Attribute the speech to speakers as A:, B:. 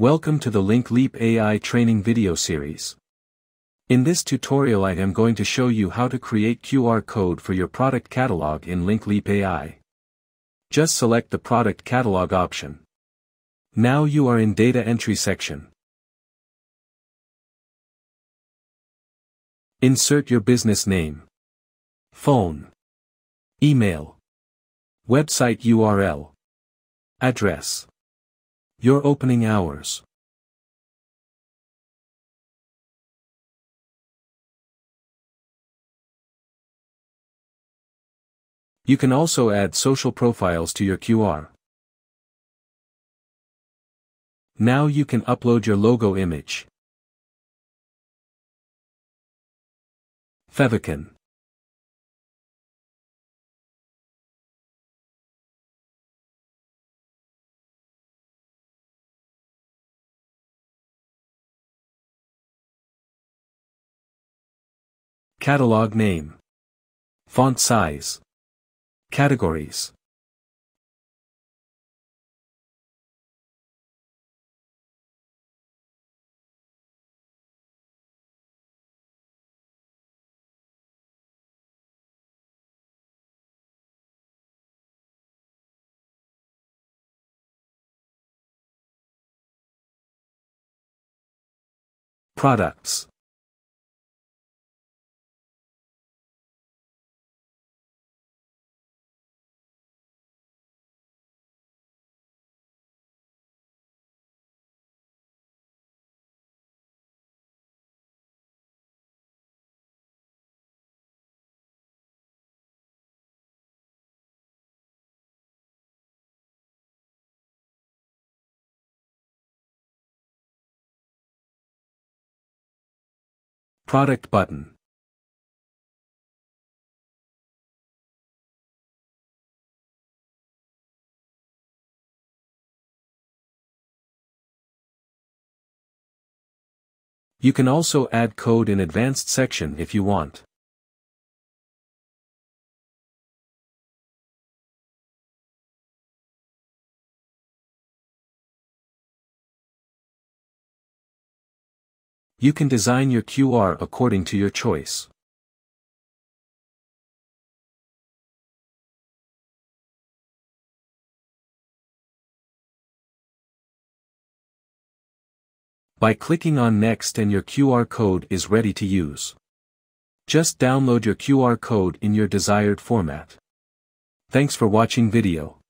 A: Welcome to the Link Leap AI training video series. In this tutorial I am going to show you how to create QR code for your product catalog in Link Leap AI. Just select the product catalog option. Now you are in data entry section. Insert your business name, phone, email, website URL, address, your opening hours. You can also add social profiles to your QR. Now you can upload your logo image. Favicon. Catalog name. Font size. Categories. Products. Product button. You can also add code in advanced section if you want. You can design your QR according to your choice. By clicking on Next and your QR code is ready to use. Just download your QR code in your desired format. Thanks for watching video.